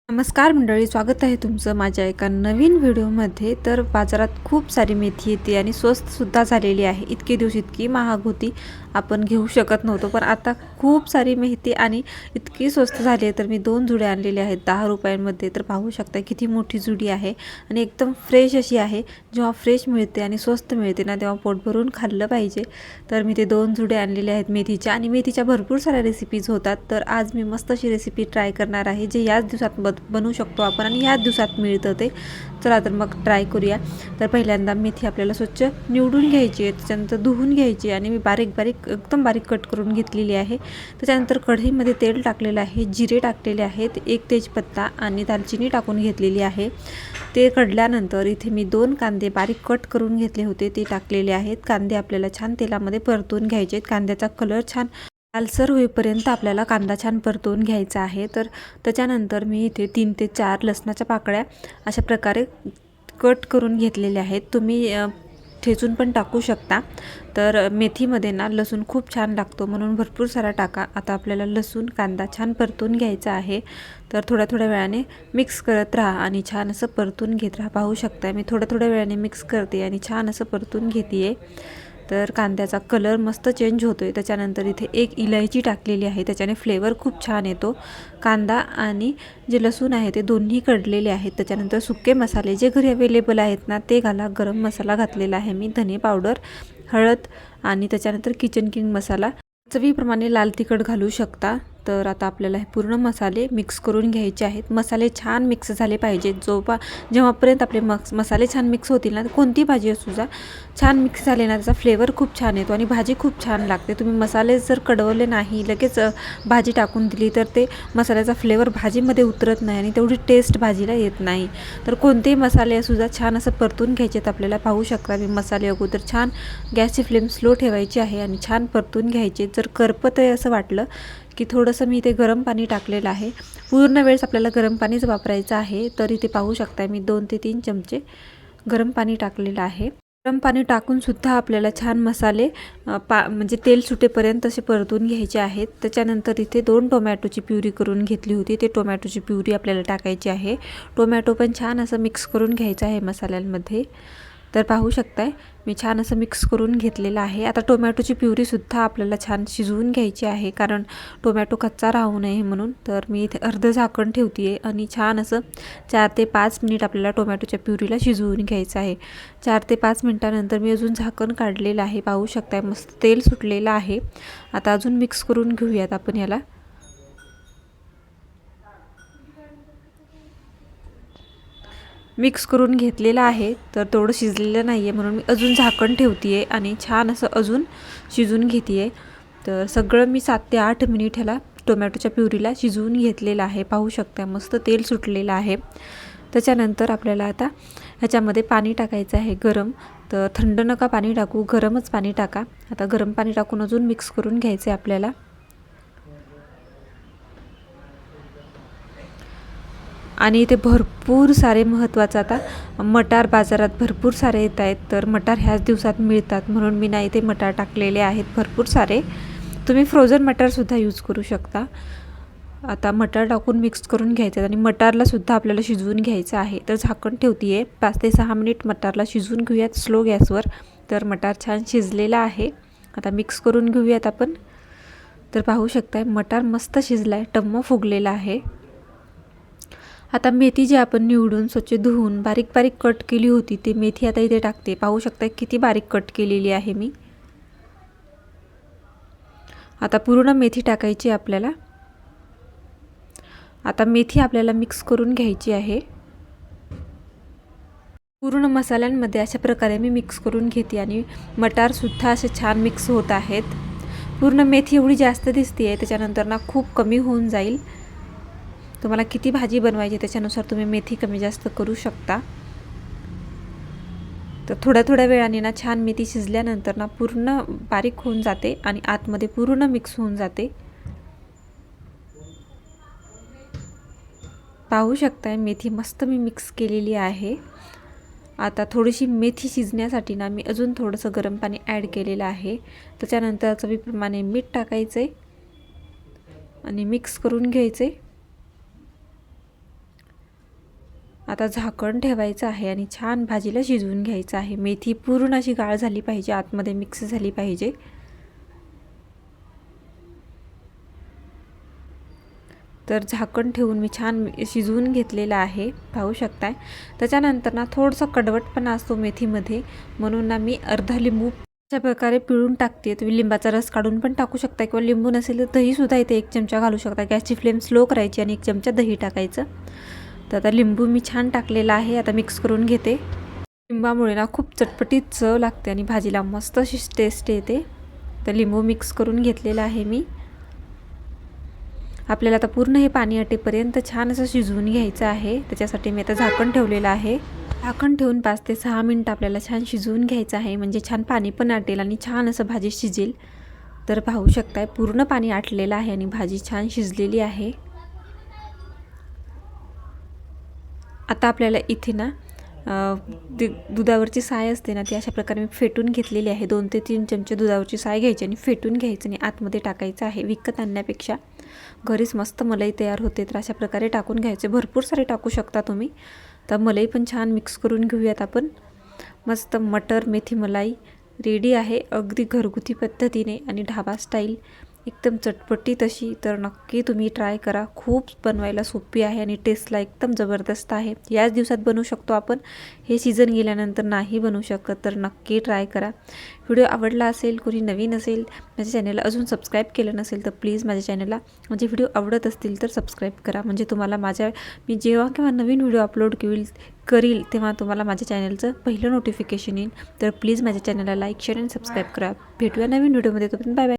नमस्कार मंडळी, स्वागत आहे तुमचं माझ्या एका नवीन व्हिडिओमध्ये। तर बाजारात खूप सारी मेथी येते आणि स्वस्तसुद्धा झालेली आहे। इतके दिवस इतकी महाग होती, आपण घेऊ शकत नव्हतो, पण आता खूप सारी मेथी आणि इतकी स्वस्त झाली आहे। तर मी 2 जुड्या आणलेल्या आहेत 10 रुपयांमध्ये। तर पाहू शकता किती मोठी जुडी आहे आणि एकदम फ्रेश अशी आहे। जेव्हा फ्रेश मिळते आणि स्वस्त मिळते ना, तेव्हा पोट भरून खाल्लं पाहिजे। तर मी ते 2 जुड्या आणलेल्या आहेत मेथीच्या, आणि मेथीच्या भरपूर साऱ्या रेसिपीज होतात। तर आज मी मस्त अशी रेसिपी ट्राय करणार आहे, जे याच दिवसात बनवू शकतो आपण आणि ह्याच दिवसात मिळतं ते। चला तर मग ट्राय करूया। तर पहिल्यांदा मेथी आपल्याला स्वच्छ निवडून घ्यायची आहे, त्याच्यानंतर धुवून घ्यायची आणि मी एकदम बारीक कट करून घेतलेली आहे। त्याच्यानंतर कढईमध्ये तेल टाकलेलं आहे, जिरे टाकलेले आहेत, 1 तेजपत्ता आणि दालचिनी टाकून घेतलेली आहे। ते कडल्यानंतर इथे मी 2 कांदे बारीक कट करून घेतले होते, ते टाकलेले आहेत। कांदे आपल्याला छान तेलामध्ये परतून घ्यायचे आहेत। कांद्याचा कलर छान लालसर होईपर्यंत आपल्याला कांदा छान परतून घ्यायचा आहे। तर त्याच्यानंतर मी इथे 3 ते 4 लसणाच्या पाकळ्या अशा प्रकारे कट करून घेतलेल्या आहेत। तुम्ही ठेचून पण टाकू शकता। तर मेथीमध्ये ना लसूण खूप छान लागतो, म्हणून भरपूर सारा टाका। आता आपल्याला लसूण कांदा छान परतून घ्यायचा आहे। तर थोड्या वेळाने मिक्स करत राहा आणि छान असं परतून घेत राहा। पाहू शकता मी थोड्या वेळाने मिक्स करते आणि छान असं परतून घेते। तर कांद्याचा कलर मस्त चेंज होतोय। त्याच्यानंतर इथे 1 इलायची टाकलेली आहे, त्याच्याने फ्लेवर खूप छान येतो। कांदा आणि जे लसूण आहे ते दोन्ही कडलेले आहेत। त्याच्यानंतर सुके मसाले जे घरी अवेलेबल आहेत ना, ते घाला। गरम मसाला घातलेला आहे मी, धने पावडर, हळद आणि त्याच्यानंतर किचन किंग मसाला, चवीप्रमाणे लाल तिखट घालू शकता। तर आता आपल्याला हे पूर्ण मसाले मिक्स करून घ्यायचे आहेत। मसाले छान मिक्स झाले पाहिजेत। जेव्हापर्यंत आपले मसाले छान मिक्स होतील ना, कोणती भाजी असू जा, छान मिक्स झाले ना, त्याचा फ्लेवर खूप छान येतो आणि भाजी खूप छान लागते। तुम्ही मसाले जर कडवले नाही, लगेच भाजी टाकून दिली, तर ते मसाल्याचा फ्लेवर भाजीमध्ये उतरत नाही आणि तेवढी टेस्ट भाजीला येत नाही। तर कोणतेही मसाले असू जा, छान असं परतून घ्यायचे आहेत आपल्याला। पाहू शकता मी मसाले अगोदर छान गॅसची फ्लेम स्लो ठेवायची आहे आणि छान परतून घ्यायचे। जर करपत आहे असं वाटलं की थोडंसं मी इथे गरम पाणी टाकलेलं आहे। पूर्ण वेळेस आपल्याला गरम पाणीच वापरायचं आहे। तर इथे पाहू शकता मी 2 ते 3 चमचे गरम पाणी टाकलेलं आहे। गरम पाणी टाकून सुद्धा आपल्याला छान मसाले म्हणजे तेल सुटेपर्यंत असे परतून घ्यायचे आहेत। त्याच्यानंतर इथे 2 टोमॅटोची प्युरी करून घेतली होती, ते टोमॅटोची प्युरी आपल्याला टाकायची आहे। टोमॅटो पण छान असं मिक्स करून घ्यायचं आहे मसाल्यांमध्ये। तर पाहू शकताय मी छान असं मिक्स करून घेतलेलं आहे। आता टोमॅटोची प्युरीसुद्धा आपल्याला छान शिजवून घ्यायची आहे, कारण टोमॅटो कच्चा राहू नये म्हणून। तर मी इथे अर्ध झाकण ठेवते आहे आणि छान असं 4 ते 5 मिनिट आपल्याला टोमॅटोच्या प्युरीला शिजवून घ्यायचं आहे। 4 ते 5 मिनिटानंतर मी अजून झाकण काढलेलं आहे। पाहू शकताय मस्त तेल सुटलेलं आहे। आता अजून मिक्स करून घेऊयात आपण याला। मिक्स करून घेतलेलं आहे। तर तेवढं शिजलेलं नाही आहे, म्हणून मी अजून झाकण ठेवते आहे आणि छान असं अजून शिजून घेते आहे। तर सगळं मी 7 ते 8 मिनिट ह्याला टोमॅटोच्या प्युरीला शिजवून घेतलेलं आहे। पाहू शकता मस्त तेल सुटलेलं आहे। त्याच्यानंतर आपल्याला आता ह्याच्यामध्ये पाणी टाकायचं आहे गरम। तर थंड नका पाणी टाकू, गरमच पाणी टाका। आता गरम पाणी टाकून अजून मिक्स करून घ्यायचं आहे आपल्याला। आणि इथे भरपूर सारे महत्त्वाचं आता मटार बाजारात भरपूर सारे येत आहेत। तर मटार ह्याच दिवसात मिळतात, म्हणून मी ना इथे मटार टाकलेले आहेत भरपूर सारे। तुम्ही फ्रोझन मटारसुद्धा यूज करू शकता। आता मटार टाकून मिक्स करून घ्यायचं आणि मटारला सुद्धा आपल्याला शिजवून घ्यायचं आहे। तर झाकण ठेवते आहे, 5 ते 6 मिनिट मटारला शिजवून घेऊयात स्लो गॅसवर। तर मटार छान शिजलेला आहे। आता मिक्स करून घेऊयात आपण। तर पाहू शकताय मटार मस्त शिजला आहे, टम्म फुगलेला आहे। आता मेथी जी आपण निवडून स्वच्छ धुवून बारीक बारीक कट केली होती, ती मेथी आता इथे टाकते। पाहू शकता किती बारीक कट केलेली आहे मी। आता पूर्ण मेथी टाकायची आपल्याला। आता मेथी आपल्याला मिक्स करून घ्यायची आहे। पूर्ण मसाल्यांमध्ये अशा प्रकारे मी मिक्स करून घेते आणि मटारसुद्धा असे छान मिक्स होत आहेत। पूर्ण मेथी एवढी जास्त दिसते आहे, त्याच्यानंतर ना खूप कमी होऊन जाईल। तुम्हाला किती भाजी बनवायची त्याच्यानुसार तुम्ही मेथी कमी जास्त करू शकता। तर थोड्या वेळाने ना छान मेथी शिजल्यानंतर ना पूर्ण बारीक होऊन जाते आणि आतमध्ये पूर्ण मिक्स होऊन जाते। पाहू शकताय मेथी मस्त मी मिक्स केलेली आहे। आता थोडीशी मेथी शिजण्यासाठी ना मी अजून थोडंसं गरम पाणी ॲड केलेलं आहे। त्याच्यानंतर चवीप्रमाणे मीठ टाकायचे आणि मिक्स करून घ्यायचे। आता झाकण ठेवायचं आहे आणि छान भाजीला शिजवून घ्यायचं आहे. मेथी पूर्ण अशी गाळ झाली पाहिजे, आतमध्ये मिक्स झाली पाहिजे. तर झाकण ठेवून मी छान शिजवून घेतलेलं आहे, पाहू शकताय. त्याच्यानंतर ना थोडंसं कडवटपणा असतो मेथीमध्ये, म्हणून ना मी अर्धा लिंबू अशा प्रकारे पिळून टाकते. तुम्ही लिंबाचा रस काढून पण टाकू शकता किंवा लिंबू नसेल तर दहीसुद्धा इथे 1 चमचा घालू शकता. गॅसची फ्लेम स्लो करायची आणि 1 चमचा दही टाकायचं. तर आता लिंबू मी छान टाकलेला आहे. आता मिक्स करून घेते. लिंबामुळे ना खूप चटपटीत चव लागते आणि भाजीला मस्त अशी टेस्ट येते. तर लिंबू मिक्स करून घेतलेला आहे मी. आपल्याला आता पूर्ण हे पाणी आटेपर्यंत छान असं शिजवून घ्यायचं आहे. त्याच्यासाठी मी आता झाकण ठेवलेलं आहे. झाकण ठेवून 5 ते 6 मिनिट आपल्याला छान शिजवून घ्यायचं आहे, म्हणजे छान पाणी पण आटेल आणि छान असं भाजी शिजेल. तर पाहू शकताय पूर्ण पाणी आटलेलं आहे आणि भाजी छान शिजलेली आहे. आता आपल्याला इथे ना ती दुधावरची साय असते ना, ती अशा प्रकारे मी फेटून घेतलेली आहे. 2 ते 3 चमचे दुधावरची साय घ्यायची आणि फेटून घ्यायचं आणि आतमध्ये टाकायचं आहे. विकत आणण्यापेक्षा घरीच मस्त मलाई तयार होते, तर अशा प्रकारे टाकून घ्यायचे. भरपूर सारे टाकू शकता तुम्ही. तर मलाई पण छान मिक्स करून घेऊयात आपण. मस्त मटर मेथी मलाई रेडी आहे, अगदी घरगुती पद्धतीने आणि ढाबा स्टाईल एकदम चटपटीत अशी. तर नक्की तुम्ही ट्राय करा. खूप बनवायला सोपी आहे आणि टेस्टला एकदम जबरदस्त आहे. याच दिवसात बनवू शकतो आपण, हे सीझन गेल्यानंतर नाही बनवू शकत. तर नक्की ट्राय करा. व्हिडिओ आवडला असेल, कोणी नवीन असेल माझ्या चॅनलला अजून सबस्क्राईब केलं नसेल तर प्लीज माझ्या चॅनलला, म्हणजे व्हिडिओ आवडत असतील तर सबस्क्राईब करा, म्हणजे तुम्हाला मी जेव्हा केव्हा नवीन व्हिडिओ अपलोड करील तेव्हा तुम्हाला माझ्या चॅनलचं पहिलं नोटिफिकेशन येईल. तर प्लीज माझ्या चॅनलला लाईक शेअर आणि सबस्क्राईब करा. भेटूया नवीन व्हिडिओमध्ये. तोपर्यंत बाय बाय.